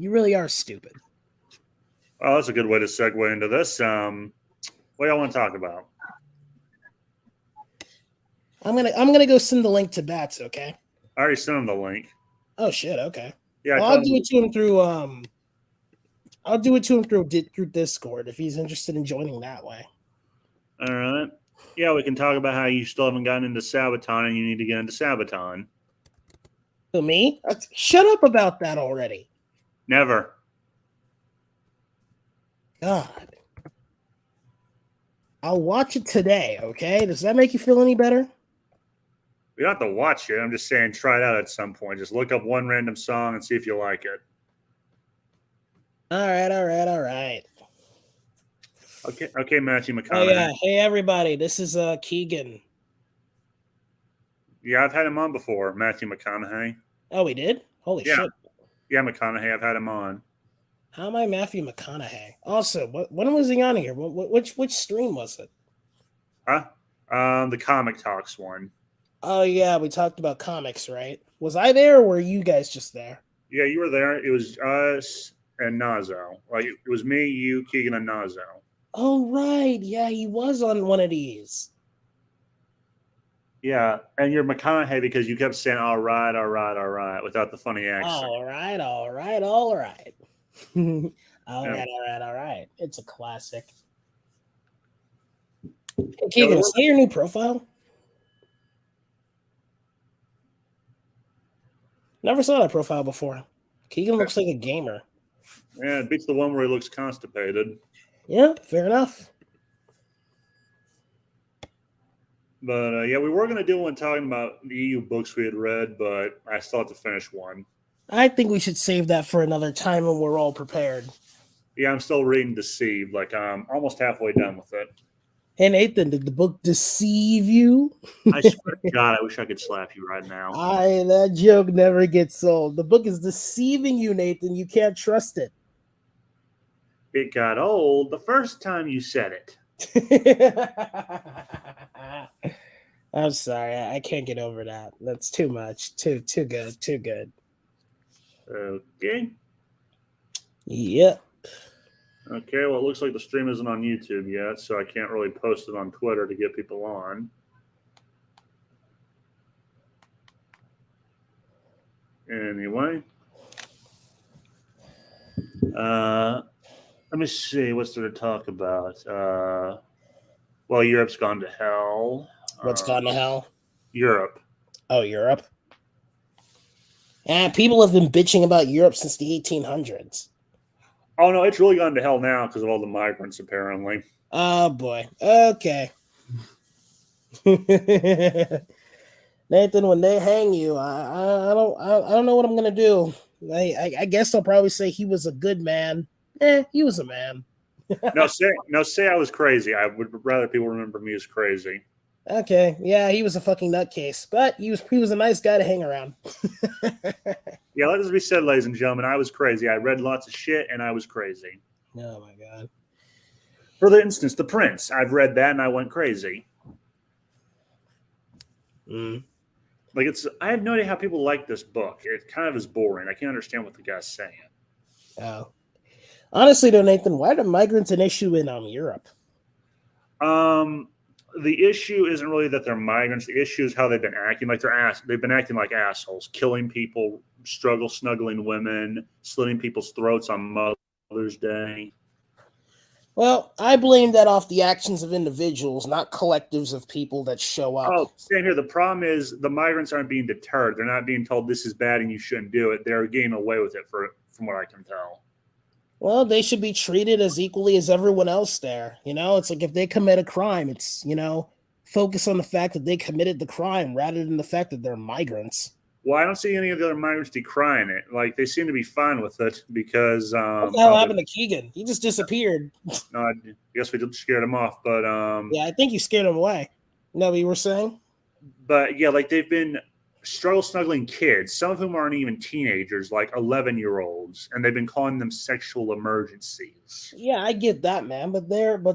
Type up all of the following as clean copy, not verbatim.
You really are stupid. Well, that's a good way to segue into this. What do y'all want to talk about? I'm gonna go send the link to Bats. Okay. I already sent him the link. Oh shit. Okay. Yeah, I Well, told him. I'll do it to him through Discord if he's interested in joining that way. All right. Yeah, we can talk about how you still haven't gotten into Sabaton and you need to get into Sabaton. Who, me? Shut up about that already. Never. God. I'll watch it today, okay? Does that make you feel any better? You don't have to watch it. I'm just saying try it out at some point. Just look up one random song and see if you like it. All right. Okay, Matthew McConaughey. Oh, yeah. Hey, everybody. This is Keegan. Yeah, I've had him on before, Matthew McConaughey. Oh, we did? Holy shit. Yeah, McConaughey. I've had him on. How am I Matthew McConaughey? Also, when was he on here? Which stream was it? Huh? The Comic Talks one. Oh, yeah. We talked about comics, right? Was I there or were you guys just there? Yeah, you were there. It was us and Nazo. Like, it was me, you, Keegan, and Nazo. Oh, right. Yeah, he was on one of these. Yeah, and you're McConaughey because you kept saying all right, without the funny accent. All right. all right. All right. It's a classic. Hey, Keegan, is that your new profile? Never saw that profile before. Keegan looks like a gamer. Yeah, it beats the one where he looks constipated. Yeah, fair enough. But yeah, we were going to do one talking about the EU books we had read, but I still have to finish one. I think we should save that for another time when we're all prepared. Yeah, I'm still reading Deceived. Like, I'm almost halfway done with it. Hey, Nathan, did the book deceive you? I swear to God, I wish I could slap you right now. That joke never gets old. The book is deceiving you, Nathan. You can't trust it. It got old the first time you said it. I'm sorry. I can't get over that. That's too much. Too good. Okay. Yep. Okay, well, it looks like the stream isn't on YouTube yet, so I can't really post it on Twitter to get people on. Anyway. Let me see. What's there to talk about? Well, Europe's gone to hell. What's gone to hell? Europe. Oh, Europe? People have been bitching about Europe since the 1800s. Oh, no, it's really gone to hell now because of all the migrants, apparently. Oh, boy. Okay. Nathan, when they hang you, I don't know what I'm going to do. I guess I'll probably say he was a good man. He was a man. say I was crazy. I would rather people remember me as crazy. Okay, yeah, he was a fucking nutcase, but he was a nice guy to hang around. Yeah, let this be said, ladies and gentlemen. I was crazy. I read lots of shit, and I was crazy. Oh my god. For the instance, The Prince. I've read that, and I went crazy. Like I have no idea how people like this book. It kind of is boring. I can't understand what the guy's saying. Oh. Honestly, though, Nathan, why are migrants an issue in Europe? The issue isn't really that they're migrants. The issue is how they've been acting. Like they've been acting like assholes, killing people, snuggling women, slitting people's throats on Mother's Day. Well, I blame that off the actions of individuals, not collectives of people that show up. Oh, same here. The problem is the migrants aren't being deterred. They're not being told this is bad and you shouldn't do it. They're getting away with it from what I can tell. Well, they should be treated as equally as everyone else there. It's like if they commit a crime, it's, focus on the fact that they committed the crime rather than the fact that they're migrants. Well, I don't see any of the other migrants decrying it. Like, they seem to be fine with it because... what the hell happened to Keegan? He just disappeared. No, I guess we just scared him off, but... yeah, I think you scared him away. No, what you were saying? But, yeah, like, they've been snuggling kids, some of whom aren't even teenagers, like 11-year-olds, and they've been calling them sexual emergencies. Yeah, I get that, man, but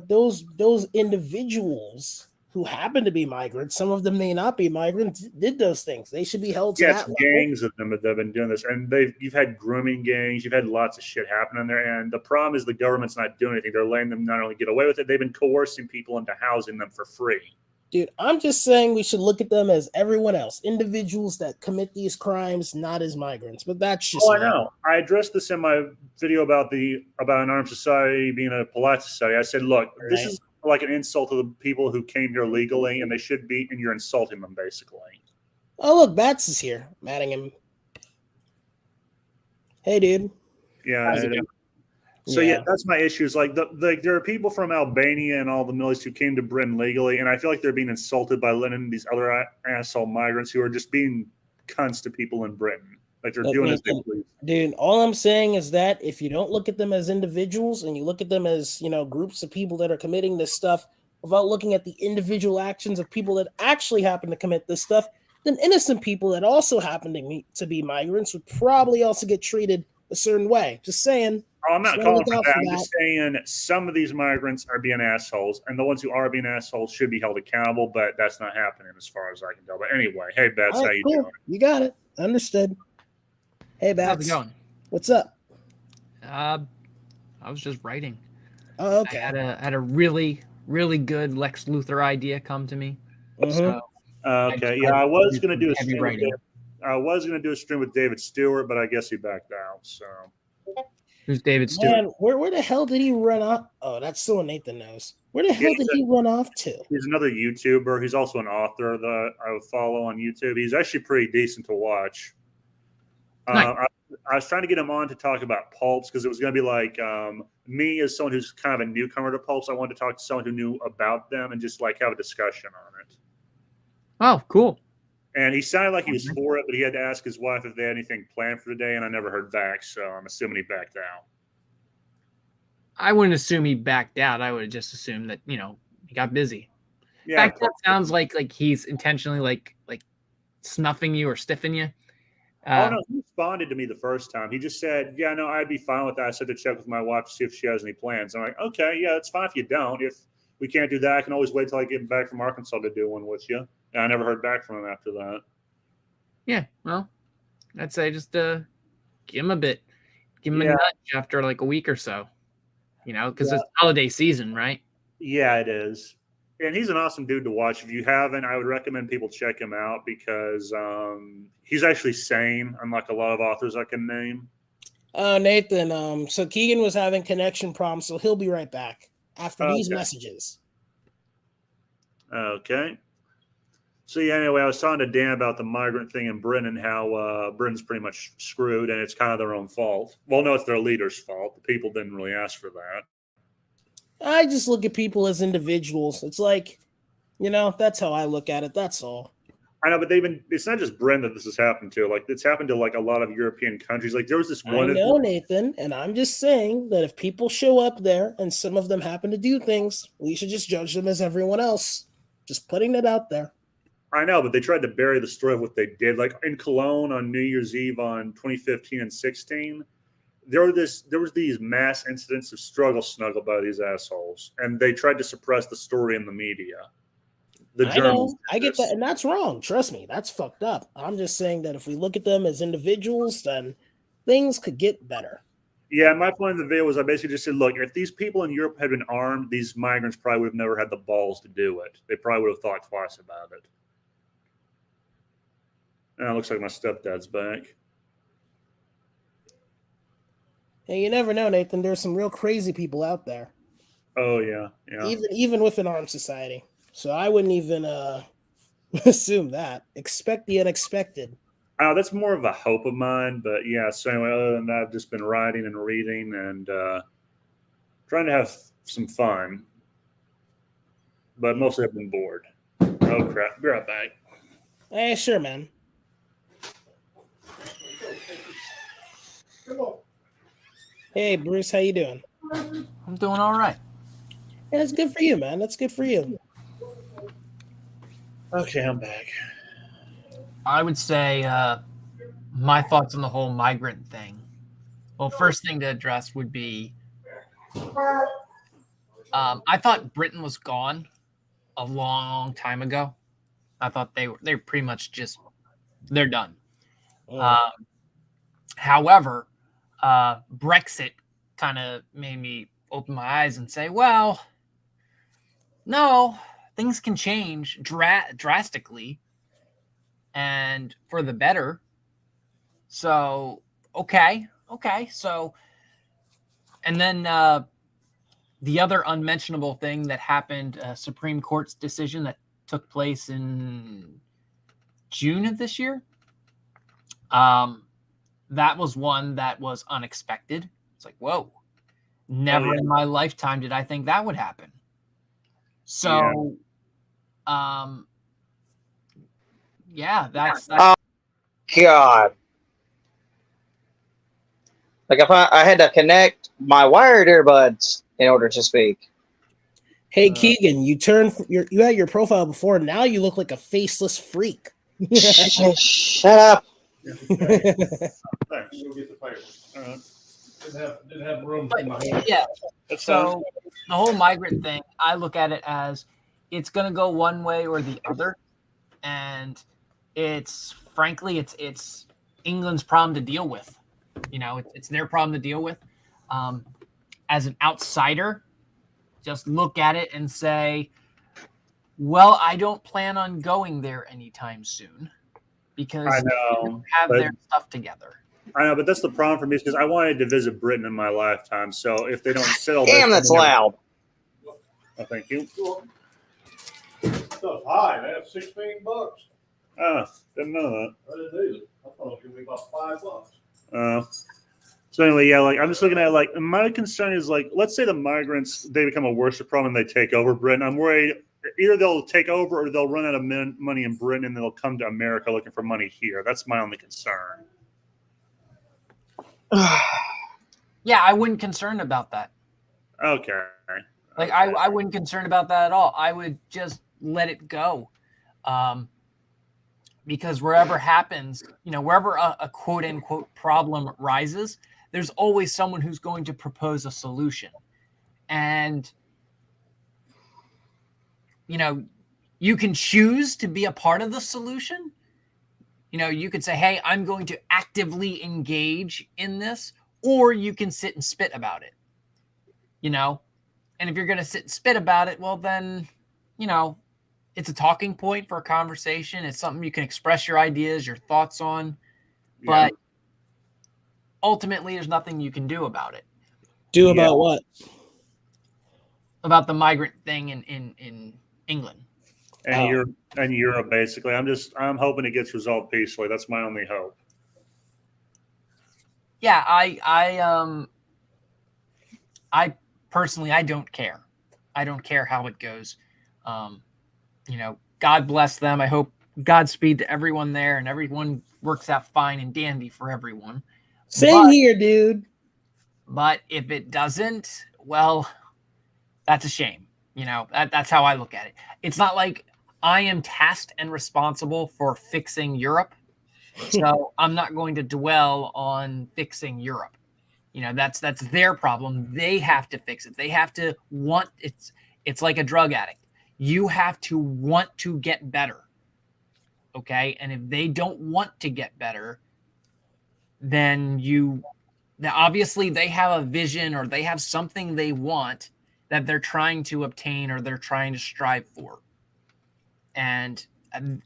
those individuals who happen to be migrants, some of them may not be migrants, did those things. They should be held to Yeah, it's that level. gangs of them that have been doing this, and you've had grooming gangs, you've had lots of shit happening there, and the problem is the government's not doing anything. They're letting them not only get away with it, they've been coercing people into housing them for free. Dude, I'm just saying we should look at them as everyone else, individuals that commit these crimes, not as migrants. But that's just I know. I addressed this in my video about an armed society being a polite society. I said, look, this is like an insult to the people who came here legally, and they should be, and you're insulting them basically. Oh, look, Bats is here. Matting him. Hey, dude. Yeah. So yeah, that's my issue. Is like there are people from Albania and all the Middle East who came to Britain legally, and I feel like they're being insulted by letting these other asshole migrants who are just being cunts to people in Britain. Like they're doing as they please. Dude, all I'm saying is that if you don't look at them as individuals and you look at them as, groups of people that are committing this stuff without looking at the individual actions of people that actually happen to commit this stuff, then innocent people that also happen to be migrants would probably also get treated a certain way. Just saying. Oh, I'm not calling for that. I'm just saying some of these migrants are being assholes, and the ones who are being assholes should be held accountable, but that's not happening as far as I can tell. But anyway, hey, Bets, how you doing? You got it. Understood. Hey, Bats. How's it going? What's up? I was just writing. Oh, okay. I had a really, really good Lex Luthor idea come to me. Mm-hmm. So okay, I was going to do a stream. I was going to do a stream with David Stewart, but I guess he backed out. So. Who's David Stewart? Man, where the hell did he run off? Oh, that's someone Nathan knows. Where the hell did he run off to? He's another YouTuber. He's also an author that I follow on YouTube. He's actually pretty decent to watch. Nice. I was trying to get him on to talk about pulps because it was going to be like me as someone who's kind of a newcomer to pulps. I wanted to talk to someone who knew about them and just like have a discussion on it. Oh, cool. And he sounded like he was for it, but he had to ask his wife if they had anything planned for the day, and I never heard back, so I'm assuming he backed out. I wouldn't assume he backed out. I would have just assumed that, he got busy. Yeah, in fact, that sounds like he's intentionally like snuffing you or stiffing you. Oh, no, he responded to me the first time. He just said, yeah, no, I'd be fine with that. I said to check with my wife to see if she has any plans. I'm like, okay, yeah, that's fine if you don't. If we can't do that, I can always wait till I get back from Arkansas to do one with you. And I never heard back from him after that. Yeah, well, I'd say just give him a bit. Give him a nudge after like a week or so. Because it's holiday season, right? Yeah, it is. And he's an awesome dude to watch. If you haven't, I would recommend people check him out because he's actually sane, unlike a lot of authors I can name. Nathan, so Keegan was having connection problems, so he'll be right back after these messages. Okay. So, yeah, anyway, I was talking to Dan about the migrant thing in Britain and how Britain's pretty much screwed and it's kind of their own fault. Well, no, it's their leaders' fault. The people didn't really ask for that. I just look at people as individuals. It's like, that's how I look at it. That's all. I know, but it's not just Britain that this has happened to. Like, it's happened to, like, a lot of European countries. Like, there was this one. I know, Nathan, and I'm just saying that if people show up there and some of them happen to do things, we should just judge them as everyone else. Just putting it out there. I know, but they tried to bury the story of what they did. Like, in Cologne on New Year's Eve on 2015 and 16, there was these mass incidents of struggle snuggle by these assholes, and they tried to suppress the story in the media. I get that, and that's wrong. Trust me, that's fucked up. I'm just saying that if we look at them as individuals, then things could get better. Yeah, my point of the video was I basically just said, look, if these people in Europe had been armed, these migrants probably would have never had the balls to do it. They probably would have thought twice about it. And it looks like my stepdad's back. Hey, you never know, Nathan. There's some real crazy people out there. Oh, yeah. Even with an armed society. So I wouldn't even assume that. Expect the unexpected. That's more of a hope of mine. But, yeah, so anyway, other than that, I've just been writing and reading and trying to have some fun. But mostly I've been bored. Oh, crap. Be right back. Hey, sure, man. Come on. Hey, Bruce, how you doing? I'm doing all right. Yeah, that's good for you, man. That's good for you. Okay, I'm back. I would say my thoughts on the whole migrant thing. Well, first thing to address would be I thought Britain was gone a long time ago. I thought they're pretty much just they're done. However, Brexit kind of made me open my eyes and say, well, no, things can change drastically and for the better. So, okay. So, and then the other unmentionable thing that happened, Supreme Court's decision that took place in June of this year. That was one that was unexpected. It's like, whoa, never in my lifetime did I think that would happen. So, that's God. Like if I had to connect my wired earbuds in order to speak. Hey Keegan, you had your profile before. Now you look like a faceless freak. Shut up. Thanks. You'll get the paper. Didn't have room for my hand. Yeah. So the whole migrant thing, I look at it as it's going to go one way or the other, and it's frankly it's England's problem to deal with. You know, it's their problem to deal with. As an outsider, just look at it and say, well, I don't plan on going there anytime soon because I know, they don't have their stuff together. I know, but that's the problem for me is because I wanted to visit Britain in my lifetime. So if they don't settle, Damn, that's loud. Oh, thank you. Stuff high, man. $16. Didn't know that. I didn't either. I thought it was gonna be about $5. So anyway, yeah, like I'm just looking at like my concern is like let's say the migrants they become a worse problem and they take over Britain. I'm worried either they'll take over or they'll run out of money in Britain and they'll come to America looking for money here. That's my only concern. Yeah, I wouldn't concern about that. Okay. Like I wouldn't concern about that at all. I would just let it go. Because wherever happens, you know, wherever a quote unquote problem rises, there's always someone who's going to propose a solution. And, you know, you can choose to be a part of the solution. You know, you could say, hey, I'm going to actively engage in this, or you can sit and spit about it, you know, and if you're going to sit and spit about it, well, then, you know, it's a talking point for a conversation. It's something you can express your ideas, your thoughts on, but ultimately there's nothing you can do about it. About what? About the migrant thing in England. And Europe, basically. I'm hoping it gets resolved peacefully. That's my only hope. Yeah, I personally, I don't care. I don't care how it goes. You know, God bless them. I hope Godspeed to everyone there and everyone works out fine and dandy for everyone. Same here, dude. But if it doesn't, well, that's a shame. You know, that's how I look at it. It's not like I am tasked and responsible for fixing Europe. So I'm not going to dwell on fixing Europe. You know, that's their problem. They have to fix it. They have to want it. It's like a drug addict. You have to want to get better. Okay? And if they don't want to get better, then obviously they have a vision or they have something they want that they're trying to obtain or they're trying to strive for. And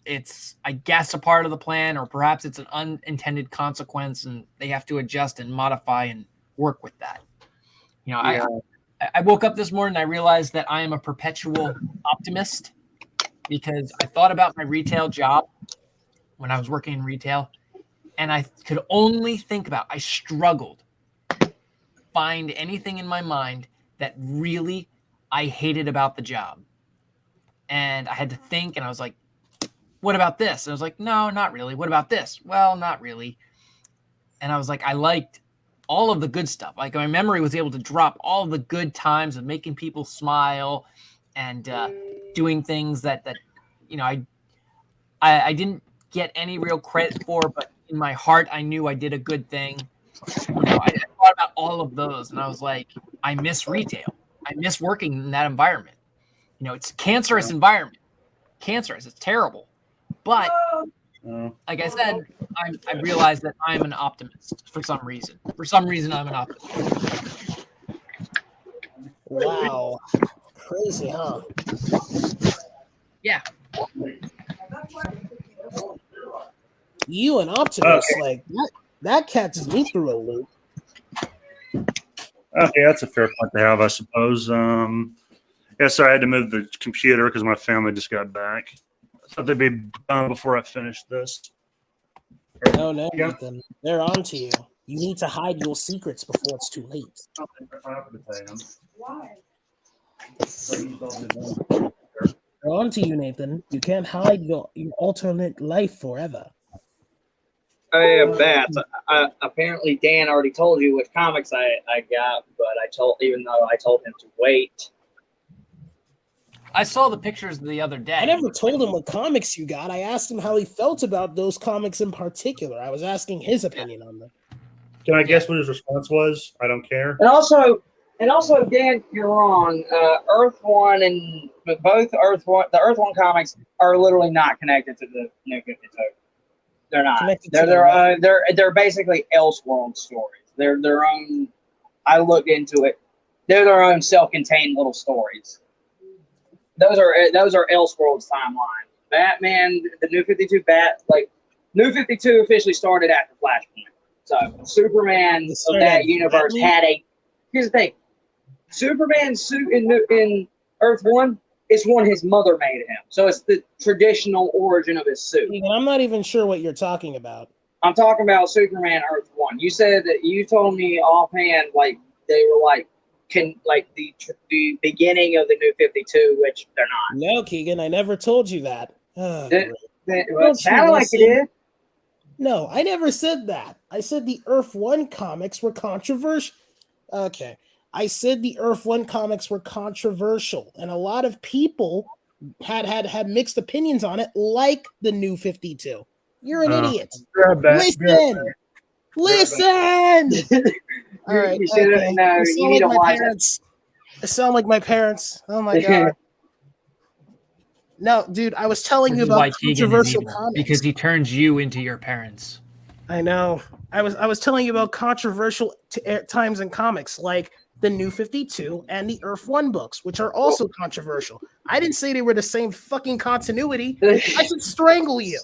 it's, I guess, a part of the plan, or perhaps it's an unintended consequence and they have to adjust and modify and work with that. You know, yeah. I woke up this morning and I realized that I am a perpetual optimist because I thought about my retail job when I was working in retail, and I could only think about, I struggled to find anything in my mind that really I hated about the job. And I had to think, and I was like, what about this? And I was like, no, not really. What about this? Well, not really. And I was like, I liked all of the good stuff. Like my memory was able to drop all of the good times of making people smile and doing things that you know, I didn't get any real credit for, but in my heart, I knew I did a good thing. You know, I thought about all of those, and I was like, I miss retail. I miss working in that environment. You know, it's a cancerous environment. Cancerous. It's terrible. But like I said, I realize that I'm an optimist for some reason. For some reason, I'm an optimist. Wow. Crazy, huh? Yeah. You an optimist, like that catches me through a loop. Okay, that's a fair point to have, I suppose. Yeah, sorry, I had to move the computer because my family just got back. I thought they'd be done before I finished this. No, Ethan. They're on to you. You need to hide your secrets before it's too late. Why? They're on to you, Nathan. You can't hide your alternate life forever. I have that. Apparently, Dan already told you which comics I got, but even though I told him to wait. I saw the pictures the other day. I never told him what comics you got. I asked him how he felt about those comics in particular. I was asking his opinion on them. Can I guess what his response was? I don't care. And also, Dan, you're wrong. Earth One and the Earth One comics are literally not connected to the New 52. They're not. They're basically Elseworld stories. They're their own. I looked into it. They're their own self-contained little stories. Those are Elseworld's timeline. Batman, the New 52 New 52 officially started after Flashpoint. So Superman of that universe had a. Here's the thing: Superman's suit in Earth One is one his mother made him. So it's the traditional origin of his suit. I'm not even sure what you're talking about. I'm talking about Superman Earth One. You said that you told me offhand like they were like the beginning of the New 52, which they're not. No, Keegan, I never told you that. Oh, It sounded like you did. No, I never said that. I said the Earth One comics were controversial. Okay. I said the Earth One comics were controversial, and a lot of people had mixed opinions on it, like the New 52. You're an idiot. Listen. All right. You should have. No, you need to watch it. I sound like my parents. Oh my god. No, dude, I was telling you about controversial comics because he turns you into your parents. I know. I was telling you about controversial times in comics, like the New 52 and the Earth One books, which are also controversial. I didn't say they were the same fucking continuity. I should strangle you.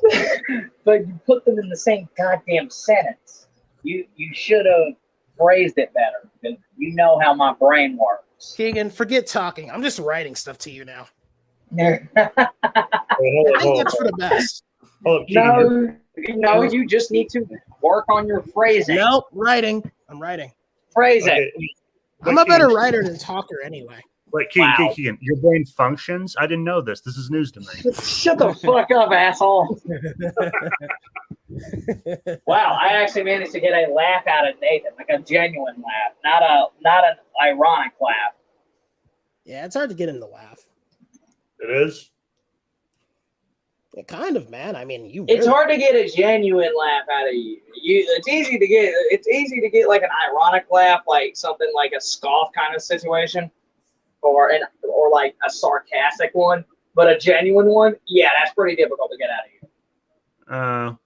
But you put them in the same goddamn sentence. You should have phrased it better, because you know how my brain works. Keegan, forget talking. I'm just writing stuff to you now. Hold I think that's for the best. No, you just need to work on your phrasing. Nope, writing. I'm writing. Phrasing. Okay. I'm a better writer than talker anay. Wait, Keegan, your brain functions? I didn't know this. This is news to me. Shut the fuck up, asshole. Wow, I actually managed to get a laugh out of Nathan, like a genuine laugh, not an ironic laugh. Yeah, it's hard to get him to laugh. It is? Yeah, kind of, man. I mean, It's hard to get a genuine laugh out of you. It's easy to get like an ironic laugh, like something like a scoff kind of situation, or like a sarcastic one. But a genuine one, yeah, that's pretty difficult to get out of you.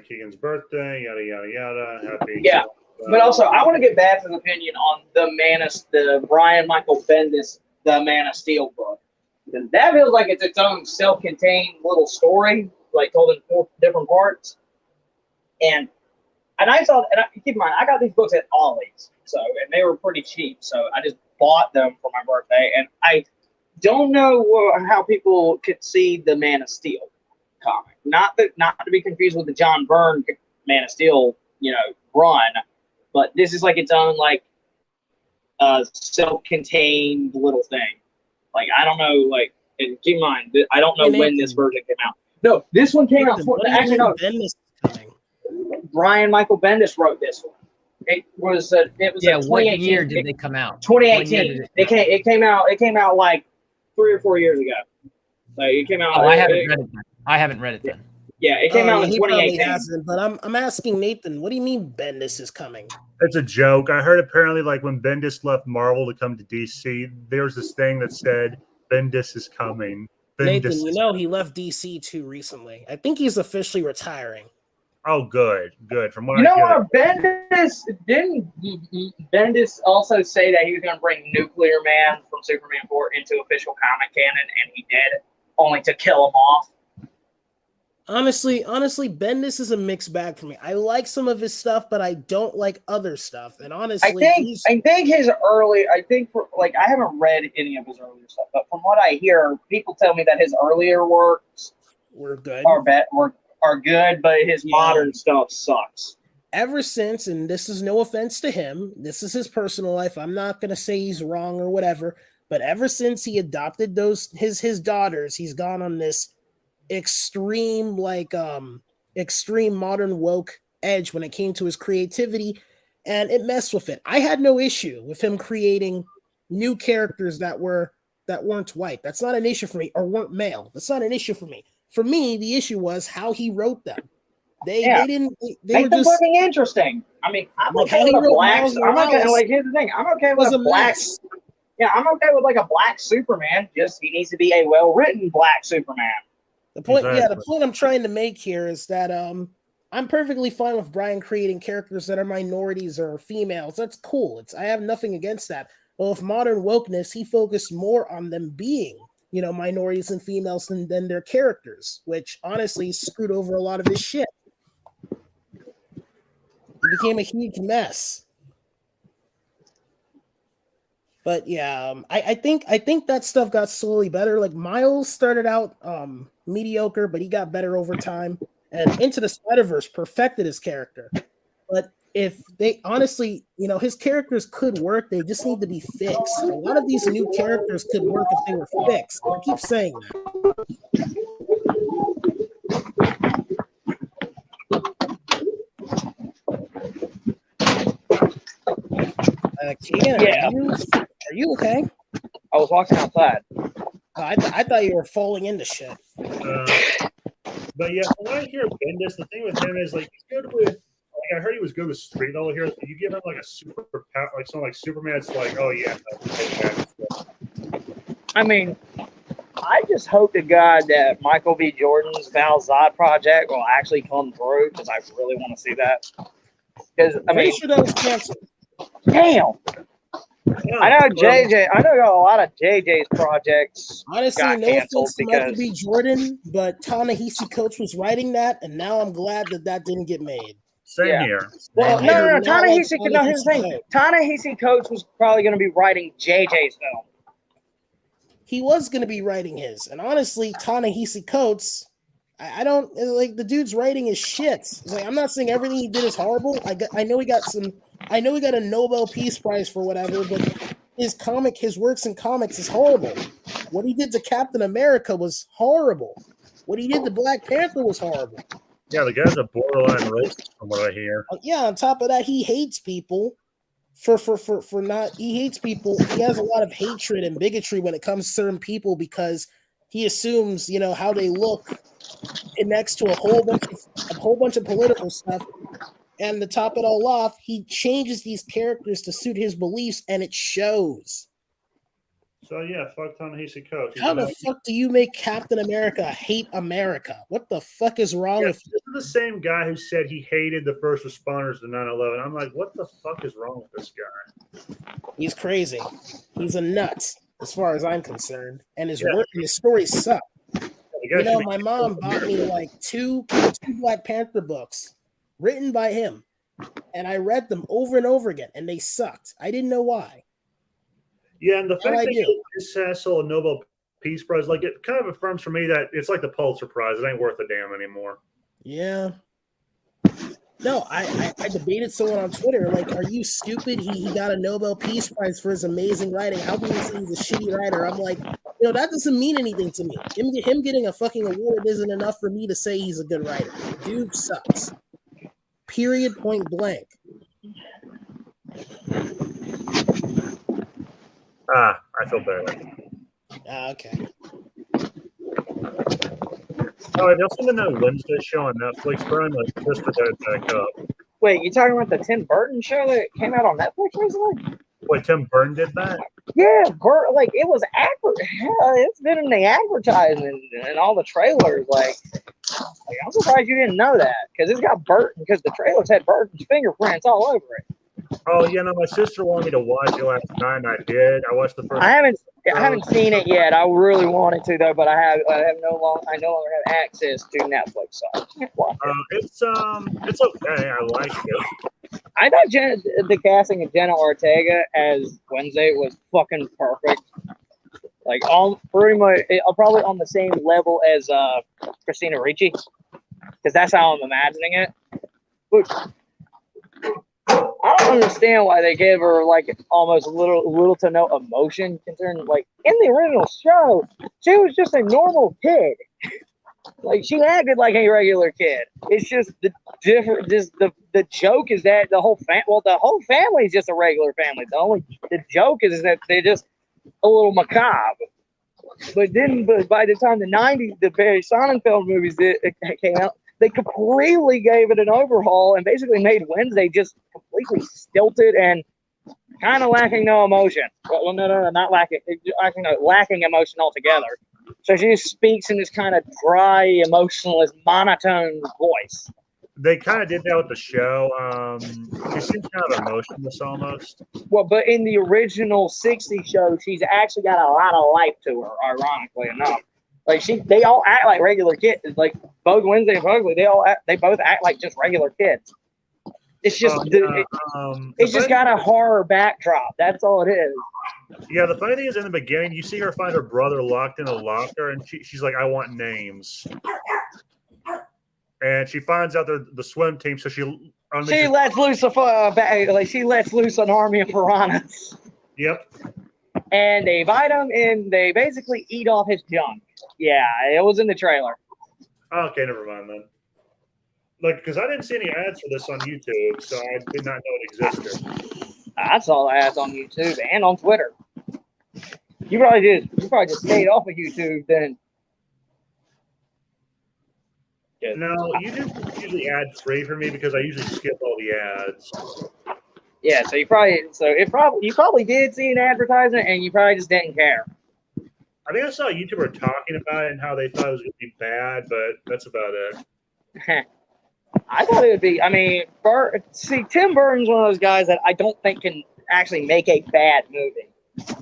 Keegan's birthday, yada yada yada. Happy. Yeah, but also I want to get Babs' opinion on the Brian Michael Bendis, the Man of Steel book. That feels like it's its own self-contained little story, like told in 4 different parts. And keep in mind, I got these books at Ollie's, and they were pretty cheap, so I just bought them for my birthday. And I don't know how people could see the Man of Steel comic, not to be confused with the John Byrne Man of Steel, run, but this is like its own like self-contained little thing. Like I don't know, like, and keep in mind, I don't know when this version came out. No, this one came out. Actually, no. Brian Michael Bendis wrote this one. It was what year did they come out? 2018. It came out like 3 or 4 years ago. So it came out. Oh, I haven't read it then. Yeah, it came out in He probably 2018. hasn't, but I'm asking Nathan, what do you mean Bendis is coming? It's a joke. I heard apparently like when Bendis left Marvel to come to DC, there was this thing that said Bendis is coming. Nathan, Bendis you know he left DC too recently. I think he's officially retiring. Oh, good. From what You know I hear, what? Bendis also say that he was going to bring Nuclear Man from Superman 4 into official comic canon, and he did, only to kill him off. Honestly, Bendis is a mixed bag for me. I like some of his stuff, but I don't like other stuff. And honestly, I haven't read any of his earlier stuff, but from what I hear, people tell me that his earlier works were good. Are good, but his modern stuff sucks. Ever since, and this is no offense to him, this is his personal life. I'm not gonna say he's wrong or whatever, but ever since he adopted his daughters, he's gone on this extreme modern woke edge when it came to his creativity, and it messed with it. I had no issue with him creating new characters that weren't white. That's not an issue for me, or weren't male. That's not an issue for me. For me, the issue was how he wrote them. They Make were them just fucking interesting. I mean, I'm like okay with a black. Miles Morales Here's the thing. I'm okay with a black. mess. Yeah, I'm okay with like a black Superman. Just he needs to be a well-written black Superman. The point, Exactly. the point I'm trying to make here is that I'm perfectly fine with Brian creating characters that are minorities or females. That's cool. I have nothing against that. Well, with modern wokeness, he focused more on them being, minorities and females than their characters, which honestly screwed over a lot of his shit. It became a huge mess. But yeah, I think that stuff got slowly better. Like Miles started out mediocre, but he got better over time. And Into the Spider-Verse perfected his character. But if they honestly, his characters could work, they just need to be fixed. A lot of these new characters could work if they were fixed. I keep saying that. Keegan, are you okay? I was walking outside. I thought you were falling into shit. But yeah, when I hear Bendis, the thing with him is like he's good with. Like I heard he was good with street level heroes. But you give him like a super power, like something like Superman. It's like, oh yeah. I mean, I just hope to God that Michael B. Jordan's Val Zod project will actually come through because I really want to see that. Because I mean, sure that was canceled. Damn. Yeah, I know JJ. I know a lot of JJ's projects. Honestly, got no canceled offense to Michael B. Jordan, but Ta-Nehisi Coates was writing that, and now I'm glad that didn't get made. Same here. Well, no. Ta-Nehisi. Like No, here's the thing. Ta-Nehisi Coates was probably going to be writing JJ's film. He was going to be writing his, and honestly, Ta-Nehisi Coates, I don't like the dude's writing is shit. Like, I'm not saying everything he did is horrible. I know he got a Nobel Peace Prize for whatever, but his works in comics is horrible. What he did to Captain America was horrible. What he did to Black Panther was horrible. Yeah, the guy's a borderline racist from what I hear. Yeah, on top of that, he hates people he hates people. He has a lot of hatred and bigotry when it comes to certain people because he assumes, how they look connects to a whole bunch of political stuff. And to top it all off, he changes these characters to suit his beliefs, and it shows. So yeah, fuck Ta-Nehisi Coates. How the fuck do you make Captain America hate America? What the fuck is wrong with you? This is the same guy who said he hated the first responders to 9/11. I'm like, what the fuck is wrong with this guy? He's crazy. He's a nut, as far as I'm concerned. And his work and his stories suck. My mom bought me like two Black Panther books written by him, and I read them over and over again, and they sucked. I didn't know why. Yeah, and the fact that this asshole Nobel Peace Prize, like it kind of affirms for me that it's like the Pulitzer Prize. It ain't worth a damn anymore. Yeah. No, I debated someone on Twitter, like, are you stupid? He got a Nobel Peace Prize for his amazing writing. How can you say he's a shitty writer? I'm like, that doesn't mean anything to me. Him getting a fucking award isn't enough for me to say he's a good writer. Dude sucks. Period, point blank. I feel better. Okay. Oh, I also didn't know Wednesday show on Netflix, but I'm like, sister got it back up. Wait, you talking about the Tim Burton show that came out on Netflix recently? Wait, Tim Burton did that? Yeah, like it was it's been in the advertising and all the trailers. Like I'm surprised you didn't know that because it's got Burton because the trailers had Burton's fingerprints all over it. Oh, yeah, no, my sister wanted me to watch it last night, and I did. I watched the first. I haven't seen it yet. I really wanted to though, but I no longer have access to Netflix, so I can't watch it. It's okay. I like it. I thought the casting of Jenna Ortega as Wednesday was fucking perfect. Like pretty much, probably on the same level as Christina Ricci, because that's how I'm imagining it. But I don't understand why they gave her like almost little to no emotion concerning like in the original show, she was just a normal kid. Like she acted like a regular kid. It's just the joke is that the whole family is just a regular family. The joke is that they're just a little macabre. But by the time the '90s, the Barry Sonnenfeld movies came out, they completely gave it an overhaul and basically made Wednesday just completely stilted and kind of lacking no emotion. Well, no, not lacking. Lacking emotion altogether. So she just speaks in this kind of dry, emotionless, monotone voice. They kind of did that with the show. She seems kind of emotionless almost. Well, but in the original '60s show, she's actually got a lot of life to her, ironically enough. Like they all act like regular kids. Like both Wednesday and Pugsley, they both act like just regular kids. It's just it's just got a horror backdrop. That's all it is. Yeah, the funny thing is in the beginning, you see her find her brother locked in a locker, and she's like, "I want names." And she finds out they're the swim team, so she lets loose she lets loose an army of piranhas. Yep. And they bite him, and they basically eat off his junk. Yeah, it was in the trailer. Okay, never mind then. Like, because I didn't see any ads for this on YouTube, so I did not know it existed. I saw the ads on YouTube and on Twitter. You probably just stayed off of YouTube then. No, YouTube is usually ad free for me because I usually skip all the ads. Yeah, so you probably did see an advertisement and you probably just didn't care. I think I saw a YouTuber talking about it and how they thought it was going to be bad, but that's about it. I thought it would be. I mean, Tim Burton's one of those guys that I don't think can actually make a bad movie. A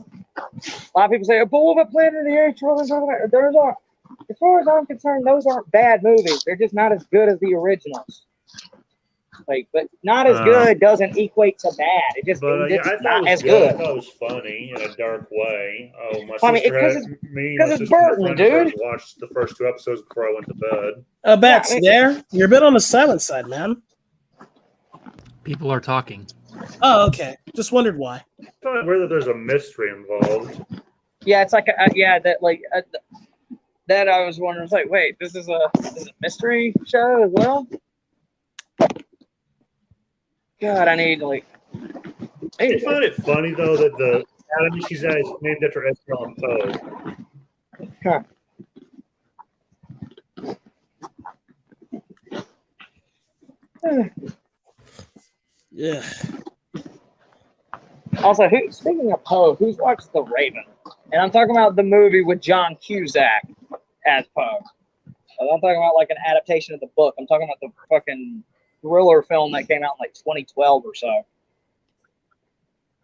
lot of people say, "But what about Planet of the Apes?" Those are, as far as I'm concerned, those aren't bad movies. They're just not as good as the originals. Like, but not as good doesn't equate to bad. It's not as good. I thought it was funny in a dark way. Oh, my sister it's Burton, dude. Watched the first 2 episodes before I went to bed. Bats, there. You're a bit on the silent side, man. People are talking. Oh, okay. Just wondered why. I thought whether there's a mystery involved. Yeah, it's like that I was wondering. It's like, wait, this is a mystery show as well. God, I need I find it funny though that the academy she's at is named after Edgar Allan Poe. Huh. Yeah. Also, speaking of Poe, who's watched The Raven? And I'm talking about the movie with John Cusack as Poe. I'm talking about like an adaptation of the book. I'm talking about the fucking thriller film that came out in like 2012 or so.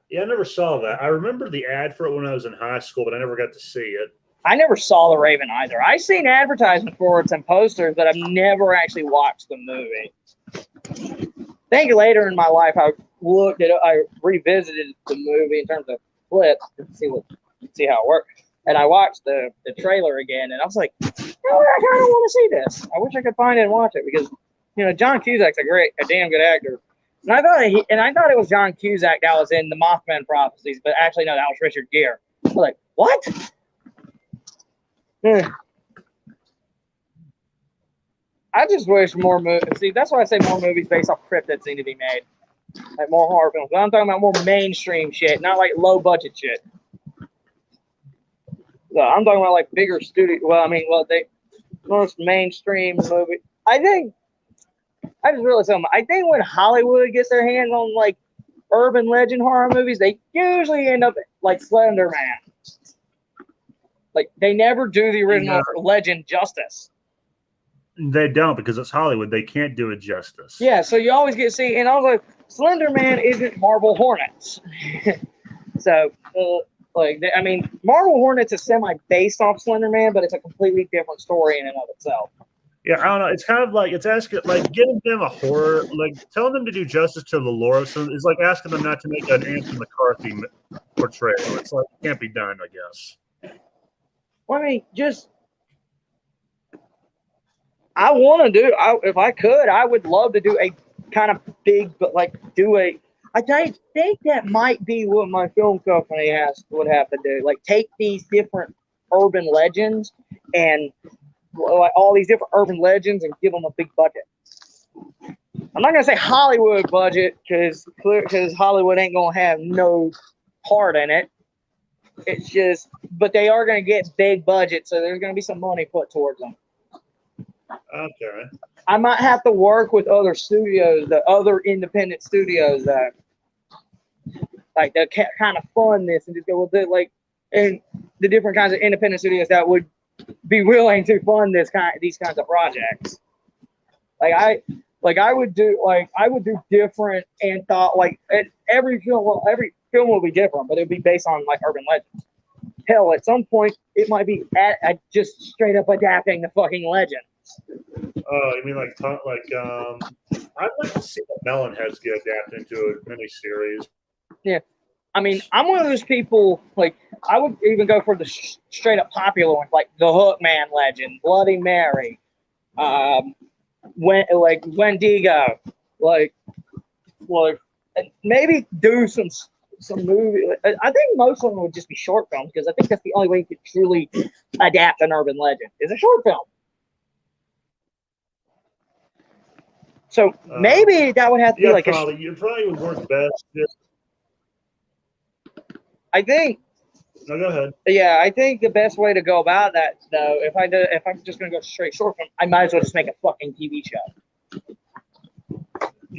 Yeah, I never saw that. I remember the ad for it when I was in high school, but I never got to see it. I never saw The Raven either. I've seen advertisements for it and posters, but I've never actually watched the movie. I think later in my life I revisited the movie in terms of clips to see how it worked. And I watched the trailer again, and I was like, I kind of want to see this. I wish I could find it and watch it because John Cusack's a damn good actor. And I thought it was John Cusack that was in the Mothman Prophecies, but actually no, that was Richard Gere. I was like, what? I just wish more movies. See, that's why I say more movies based off cryptids need to be made, like more horror films. But I'm talking about more mainstream shit, not like low budget shit. So I'm talking about like bigger studio. most mainstream movie. I just realized something. I think when Hollywood gets their hands on like urban legend horror movies, they usually end up like Slender Man. Like they never do the original legend justice. They don't, because it's Hollywood. They can't do it justice. Yeah, so you always get and I was like, Slender Man isn't Marble Hornets. So, I mean, Marble Hornets is semi-based off Slender Man, but it's a completely different story in and of itself. Yeah, I don't know. It's kind of like it's asking, like giving them a horror, like telling them to do justice to the lore of some. It's like asking them not to make an Anthony McCarthy portrayal. It's like it can't be done, I guess. Well, I mean, I want to do. If I could, I would love to do a kind of big, but like I think that might be what my film company would have to do. Like take these different urban legends and like all these different urban legends and give them a big budget. I'm not gonna say Hollywood budget because Hollywood ain't gonna have no part in it. It's just, but they are gonna get big budget, so there's gonna be some money put towards them. Okay. I might have to work with other studios, the other independent studios that kind of fund this and just go with it, like, and the different kinds of independent studios that would be willing to fund these kinds of projects. I would do different and thought like every film will be different, but it'll be based on like urban legends. Hell, at some point it might be just straight up adapting the fucking legend. Oh, you mean like I'd like to see the Melonheads get adapted into a miniseries. Yeah, I mean, I'm one of those people. Like, I would even go for the straight up popular ones, like the Hookman legend, Bloody Mary, Wendigo, like maybe do some movie. I think most of them would just be short films because I think that's the only way you could truly adapt an urban legend is a short film. So maybe that would have to be like you probably would work best. I think. No, go ahead. Yeah, I think the best way to go about that, though, if I'm just gonna go straight short film, I might as well just make a fucking TV show,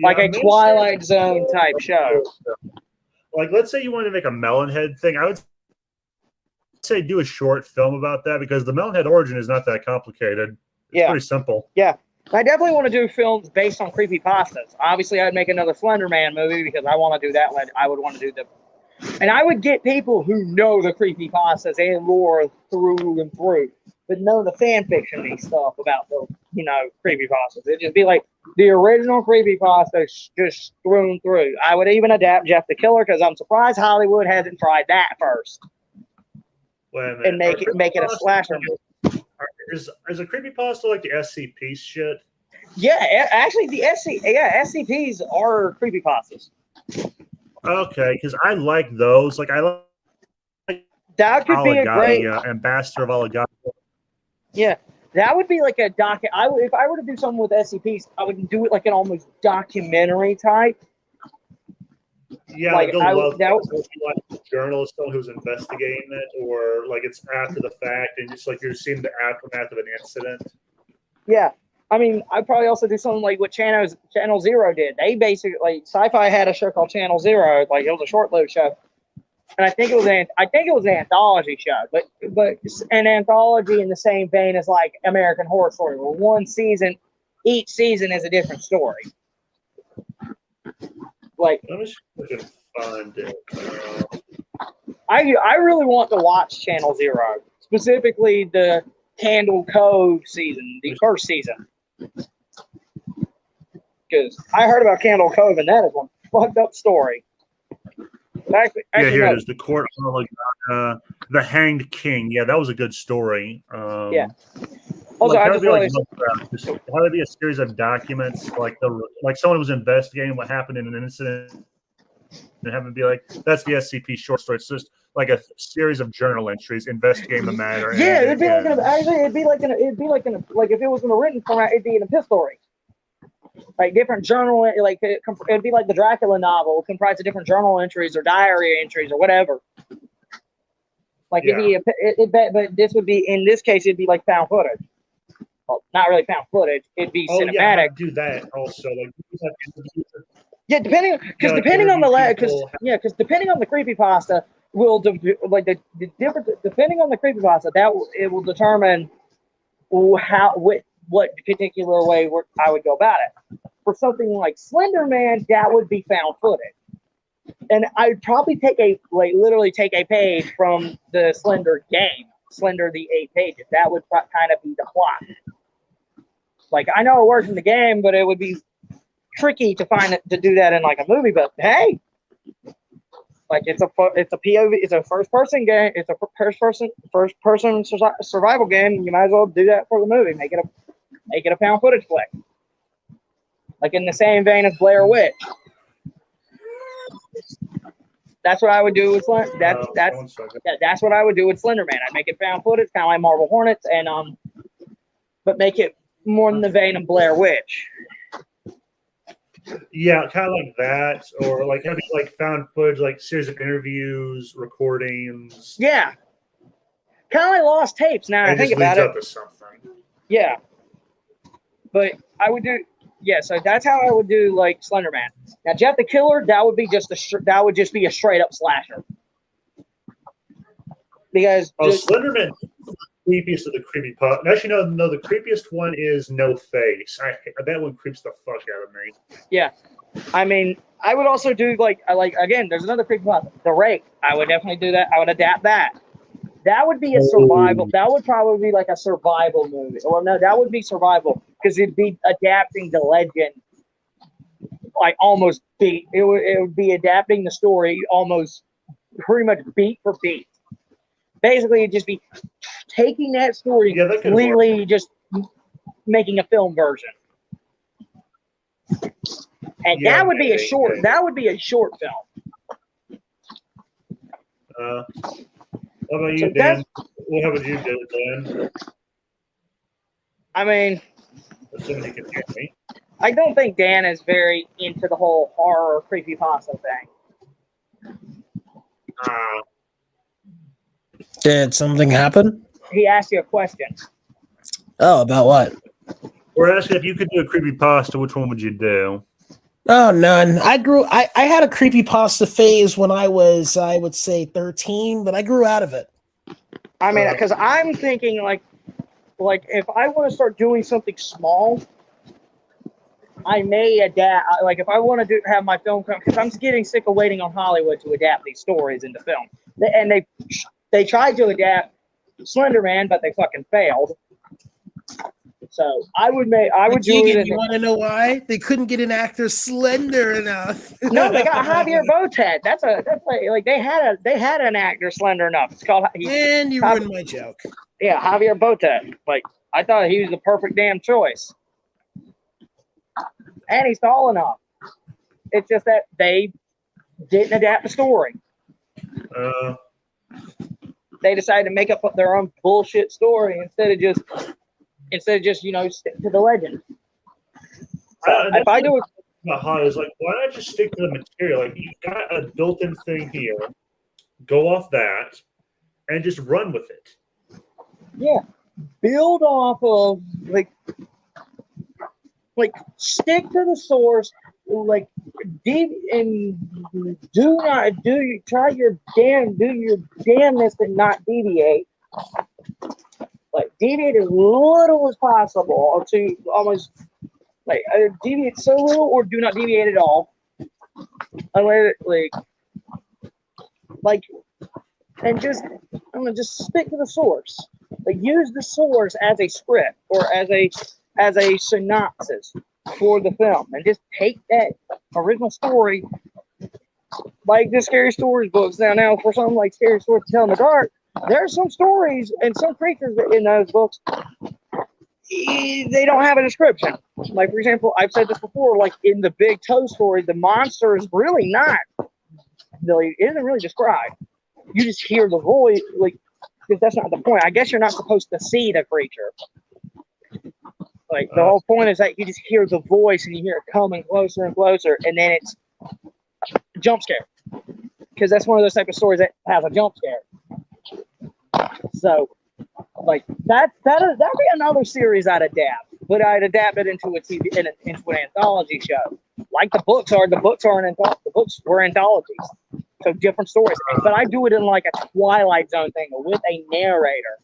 like a Twilight Zone type show. Like, let's say you want to make a Melonhead thing. I would say do a short film about that because the Melonhead origin is not that complicated. It's pretty simple. Yeah. I definitely want to do films based on creepypastas. Obviously, I'd make another Slender Man movie because I want to do that one. I would want to do and I would get people who know the creepypastas and lore through and through, but know the fan fiction-y stuff about the, creepypastas. It'd just be like the original creepypasta just through and through. I would even adapt Jeff the Killer because I'm surprised Hollywood hasn't tried that first. And make it a slasher movie. Is a creepypasta like the SCP shit? Yeah, actually, the SCPs are creepypastas. Okay, because I like those. Like I like that could be a great ambassador of Alagaga. Yeah, that would be like a if I were to do something with SCPs, I would do it like an almost documentary type. Yeah, like a journalist, someone who's investigating it, or like it's after the fact, and just like you're seeing the aftermath of an incident. Yeah, I mean, I'd probably also do something like what Channel Zero did. They basically Sci-Fi had a show called Channel Zero, like it was a short-lived show, and I think it was an anthology show, but an anthology in the same vein as like American Horror Story, where each season is a different story. Like, let me see if I can find it. I really want to watch Channel Zero, specifically the Candle Cove season, the first season, because I heard about Candle Cove and that is one fucked up story. Here it is. The Court of the Hanged King. Yeah, that was a good story. Yeah. Also, how to be a series of documents, like someone was investigating what happened in an incident, and have it be like that's the SCP short story. It's just like a series of journal entries investigating the matter. Yeah, it'd be like if it was in a written format, it'd be an epistory. Like different journal, like it'd be like the Dracula novel, comprised of different journal entries or diary entries or whatever. Like but this would be in this case, it'd be like found footage. well, not really found footage. It'd be Oh, cinematic. yeah, do that also. Like, you have interviews. Yeah, depending on Yeah, like depending on the interview because people. depending on the creepypasta will like the different depending on the creepypasta it will determine what particular way I would go about it. For something like Slender Man, that would be found footage, and I'd probably literally take a page from the Slender game, Slender the 8 pages. That would kind of be the plot. Like, I know it works in the game, but it would be tricky to do that in like a movie. But hey, like it's a POV, it's a first person game, it's a first person survival game. You might as well do that for the movie. Make it a found footage flick, like in the same vein as Blair Witch. That's what I would do with that's what I would do with Slender Man. I'd make it found footage, kind of like Marble Hornets, and but make it more in the vein of Blair Witch. Yeah, kind of like that, or like having like found footage, like series of interviews, recordings. Yeah, kind of like lost tapes. Now I think about it. Up to something. Yeah, but I would do. Yeah, so that's how I would do like Slender Man. Now Jeff the Killer, that would just be a straight up slasher. Because Slender Man, creepiest of the creepypasta. Actually, no, the creepiest one is No Face. That one creeps the fuck out of me. Yeah, I mean, I would also do like again. There's another creepypasta, The Rake. I would definitely do that. I would adapt that. That would be a survival. That would probably be like a survival movie. Well, no, that would be survival because it'd be adapting the legend, like almost beat. It would be adapting the story almost pretty much beat for beat. Basically, it'd just be taking that story completely, just making a film version. And that would be a short. That would be a short film. What about you, Dan? What would you do, Dan? I mean, assuming you can hear me. I don't think Dan is very into the whole horror creepypasta thing. Did something happen? He asked you a question. Oh, about what? We're asking if you could do a creepypasta, which one would you do? Oh, none. I had a creepypasta phase when I was, I would say 13, but I grew out of it. I mean, because I'm thinking like if I want to start doing something small, I may adapt. Like if I want to have my film come, because I'm getting sick of waiting on Hollywood to adapt these stories into film. And they tried to adapt Slender Man, but they fucking failed. So I would do it. You want to know why? They couldn't get an actor slender enough. No, they got Javier Botet. That's like they had an actor slender enough. It's called. And you ruined my joke. Yeah, Javier Botet. Like I thought he was the perfect damn choice. And he's tall enough. It's just that they didn't adapt the story. They decided to make up their own bullshit story instead of just stick to the legend. If I do it, is like, why not just stick to the material? Like you got a built-in thing here, go off that, and just run with it. Yeah, build off of like stick to the source. Like and try your damnness and not deviate. Like deviate as little as possible to almost like deviate so little or do not deviate at all. And just stick to the source. Like use the source as a script or as a synopsis for the film, and just take that original story, like the Scary Stories books. Now for something like Scary Stories to Tell in the Dark, there are some stories and some creatures in those books, they don't have a description. Like, for example, I've said this before, like in the Big Toe story, the monster is really not, it isn't really described. You just hear the voice, like, because that's not the point. I guess you're not supposed to see the creature. Like, the whole point is that you just hear the voice and you hear it coming closer and closer, and then it's a jump scare. Because that's one of those type of stories that has a jump scare. So, Like that'd be another series I'd adapt, but I'd adapt it into into an anthology show, like the books are. The books were anthologies, so different stories. But I do it in like a Twilight Zone thing with a narrator,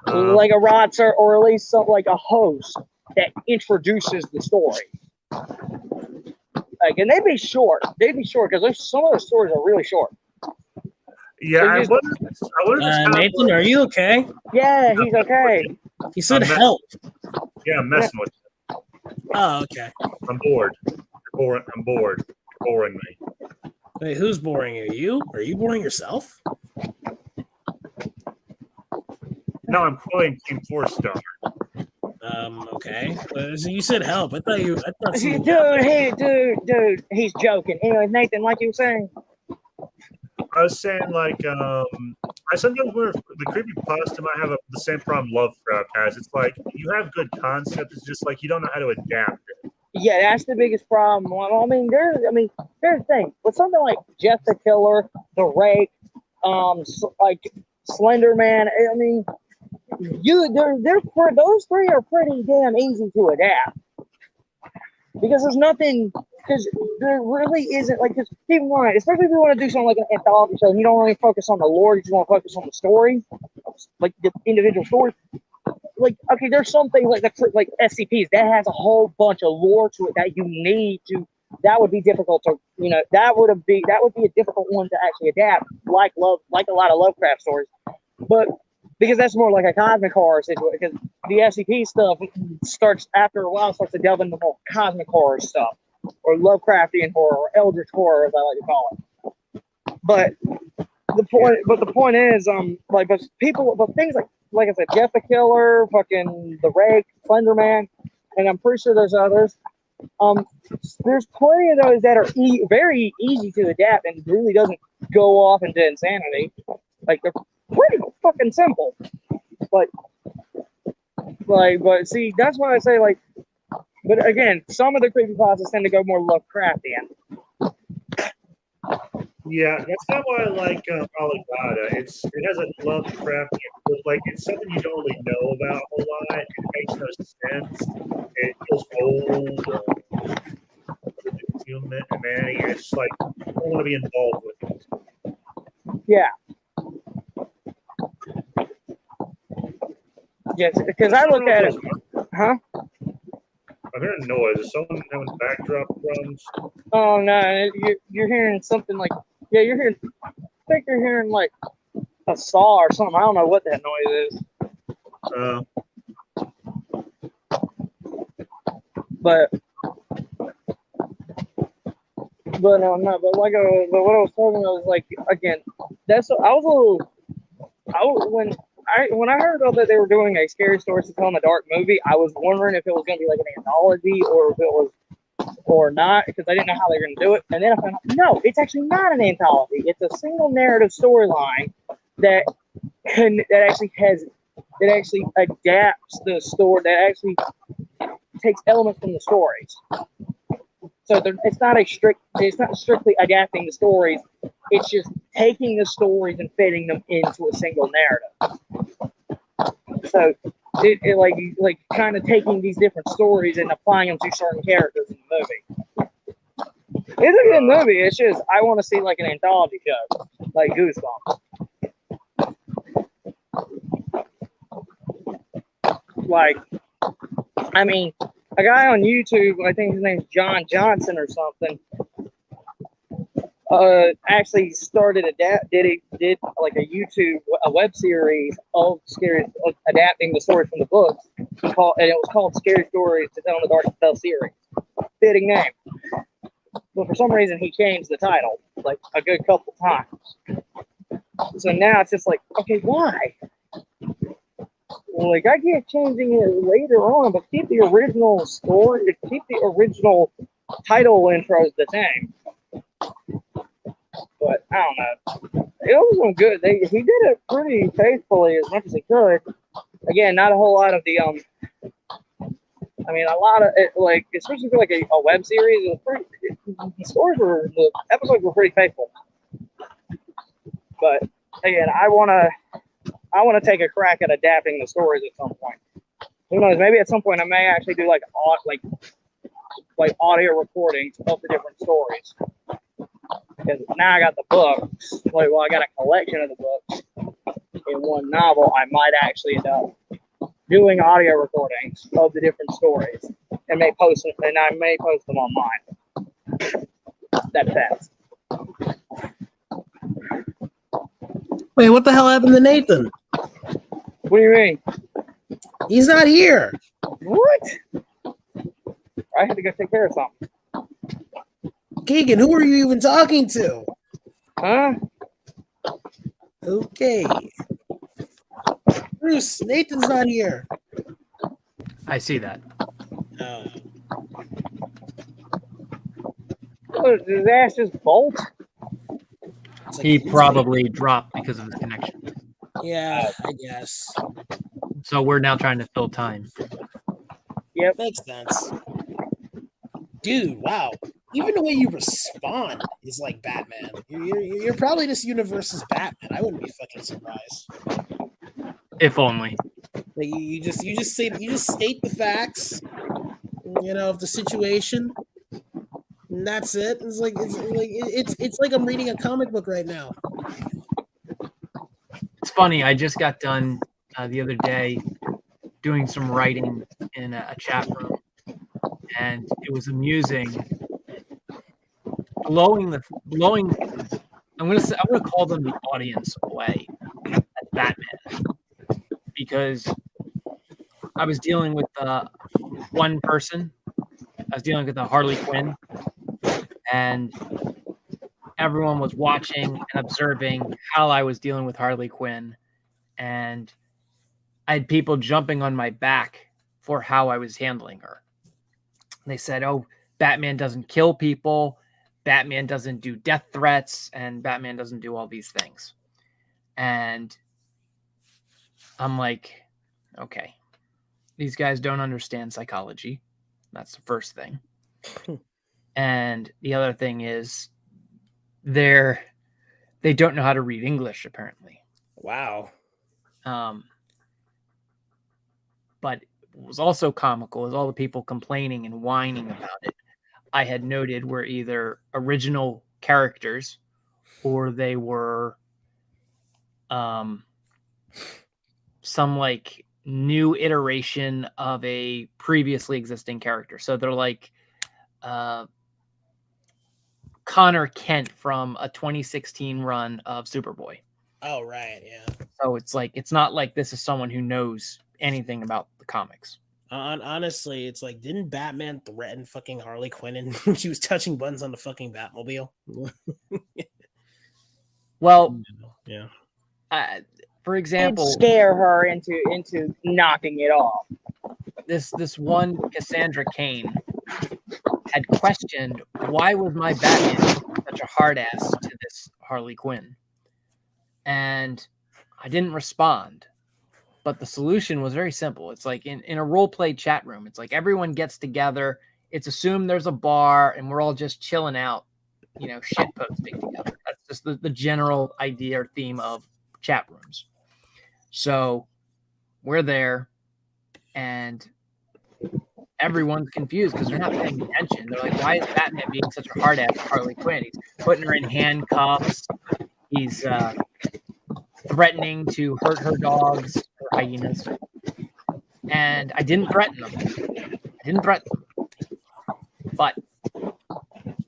like a Rodser, or at least something like a host that introduces the story. Like, and they'd be short because some of those stories are really short. Yeah, I wonder Nathan, are you okay? Yeah, he's okay. He said help. Yeah, I'm messing with you. Oh, okay. I'm bored. I'm bored. You're boring me. Wait, who's boring you? You? Are you boring yourself? No, I'm playing Team 4-Star. Okay. So you said help. I thought Dude, he's joking. Anyway, Nathan, like you were saying. I was saying, like, I sometimes wonder if the Creepypasta might have the same problem Lovecraft has. It's like, you have good concepts, it's just like you don't know how to adapt it. Yeah, that's the biggest problem. I mean, here's the thing. With something like Jeff the Killer, The Rake, like Slender Man, I mean, those three are pretty damn easy to adapt. Because there really isn't, like, because keep in mind, especially if you want to do something like an anthology show, and you don't really focus on the lore, you just want to focus on the story, like the individual stories. Like, okay, there's some things like SCPs that has a whole bunch of lore to it that you need to. That would be difficult to, that would be a difficult one to actually adapt, like a lot of Lovecraft stories, but because that's more like a cosmic horror situation. Because the SCP stuff starts to delve into more cosmic horror stuff, or Lovecraftian horror, or Eldritch horror, as I like to call it. But the point is, but things like I said, Jeff the Killer, fucking The Rake, Slender Man, and I'm pretty sure there's others. There's plenty of those that are very easy to adapt and really doesn't go off into insanity. Like, they're pretty fucking simple. But see, that's why I say, like, but again, some of the creepypastas tend to go more Lovecraftian. Yeah, that's not why I like Aligata. It has a Lovecraftian, like, it's something you don't really know about a whole lot. It makes no sense. It feels old. Humanity. It's just like, I don't want to be involved with it. Yeah. Yes, because I look at it. Huh? I'm hearing noise. Is someone having backdrop problems? Oh no, you're hearing something like, yeah, you're hearing. I think you're hearing like a saw or something. I don't know what that noise is. But what I was talking about was like, again, when I heard that they were doing a Scary Stories to Tell in the Dark movie, I was wondering if it was going to be like an anthology or if it was or not, because I didn't know how they were going to do it. And then I found out, no, it's actually not an anthology. It's a single narrative storyline that actually adapts the story, that actually takes elements from the stories. So it's not strictly adapting the stories. It's just taking the stories and fitting them into a single narrative. So it like kind of taking these different stories and applying them to certain characters in the movie. It's a good movie. It's just I want to see like an anthology show, like Goosebumps. Like, I mean, a guy on YouTube, I think his name's John Johnson or something, actually did like a web series of adapting the stories from the books, and it was called Scary Stories to Tell in the Dark to Tell series. Fitting name. But for some reason he changed the title like a good couple times. So now it's just like, okay, why? Like, I get changing it later on, but keep the original story, keep the original title intros the same. But I don't know. It was good. He did it pretty faithfully as much as he could. Again, not a whole lot of the I mean, a lot of it, like, especially for like a web series, the episodes were pretty faithful. But again, I want I want to take a crack at adapting the stories at some point. Who knows? Maybe at some point I may actually do like audio recordings of the different stories. Because now I got the books. I got a collection of the books in one novel. I might actually end up doing audio recordings of the different stories, and I may post them online. That's fast. Wait, what the hell happened to Nathan? What do you mean? He's not here. What? I had to go take care of something. Keegan, who are you even talking to? Huh? Okay. Bruce, Nathan's not here. I see that. Did his ass just bolt? He probably dropped because of his connection. Yeah, I guess. So we're now trying to fill time. Yep. Makes sense. Dude, wow. Even the way you respond is like Batman. You're probably this universe's Batman. I wouldn't be fucking surprised. If only. Like you just state the facts, of the situation, and that's it. It's like I'm reading a comic book right now. It's funny. I just got done the other day doing some writing in a chat room, and it was amusing. Blowing. I'm gonna call them the audience away at Batman, because I was dealing with one person. I was dealing with a Harley Quinn, and everyone was watching and observing how I was dealing with Harley Quinn, and I had people jumping on my back for how I was handling her. They said, "Oh, Batman doesn't kill people. Batman doesn't do death threats, and Batman doesn't do all these things." And I'm like, okay, these guys don't understand psychology. That's the first thing. And the other thing is they don't know how to read English, apparently. Wow. But what was also comical is all the people complaining and whining about it. I had noted were either original characters or they were some like new iteration of a previously existing character. So they're like Connor Kent from a 2016 run of Superboy. Oh, right, yeah. So it's not like this is someone who knows anything about the comics. Honestly, it's like, didn't Batman threaten fucking Harley Quinn when she was touching buttons on the fucking Batmobile? Well, yeah. For example, and scare her into knocking it off. This one Cassandra Cain had questioned, why was my Batman such a hard ass to this Harley Quinn? And I didn't respond. But the solution was very simple. It's like in a role-play chat room. It's like everyone gets together. It's assumed there's a bar and we're all just chilling out, shit posting together. That's just the general idea or theme of chat rooms. So we're there and everyone's confused because they're not paying attention. They're like, why is Batman being such a hard ass to Harley Quinn? He's putting her in handcuffs. He's threatening to hurt her dogs, her hyenas. And I didn't threaten them. But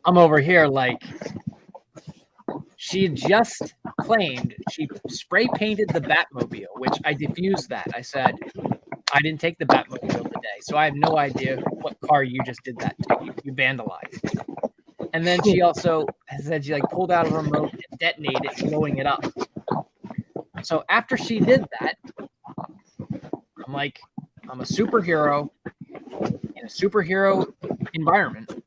I'm over here like, she had just claimed she spray painted the Batmobile, which I diffused that. I said, I didn't take the Batmobile today, so I have no idea what car you just did that to. You vandalized. And then she also said she pulled out a remote and detonated it, blowing it up. So after she did that, I'm like, I'm a superhero in a superhero environment.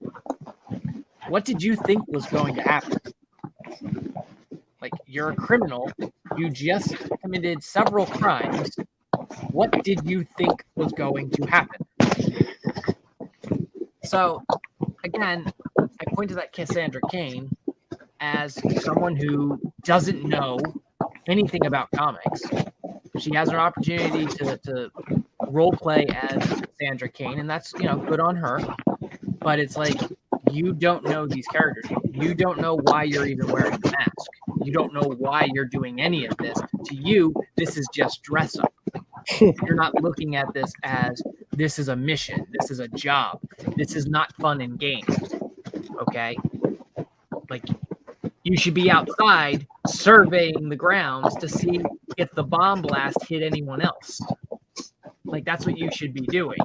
What did you think was going to happen? Like, you're a criminal. You just committed several crimes. What did you think was going to happen? So, again, I point to that Cassandra Cain as someone who doesn't know anything about comics. she has an opportunity to role play as Cassandra Cain, and that's good on her. But it's like you don't know these characters. You don't know why you're even wearing the mask. You don't know why you're doing any of this. To you, this is just dress up. You're not looking at this as this is a mission. This is a job. This is not fun and games. Okay? Like, you should be outside surveying the grounds to see if the bomb blast hit anyone else. Like, that's what you should be doing.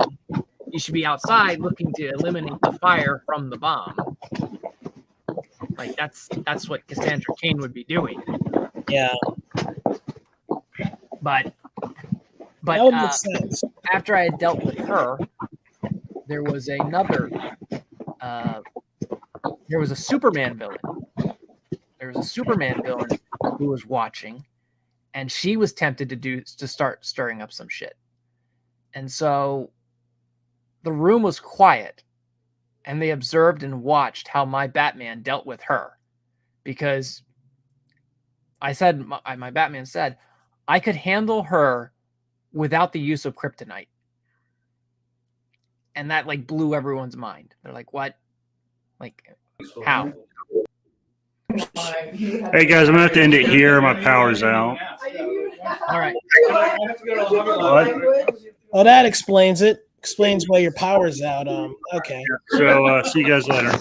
You should be outside looking to eliminate the fire from the bomb. Like, that's what Cassandra Cain would be doing. Yeah. But That would make sense. after I had dealt with her, there was another. There was a Superman villain. There was a Superman villain who was watching, and she was tempted to start stirring up some shit. And so the room was quiet, and they observed and watched how my Batman dealt with her, because my Batman said, I could handle her without the use of kryptonite. And that like blew everyone's mind. They're like, what? Like, how? Hey guys, I'm gonna have to end it here. My power's out. All right. What? Oh, that explains it. Explains why your power's out. Okay. So see you guys later.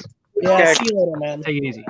Yeah, see you later, man. Take it easy.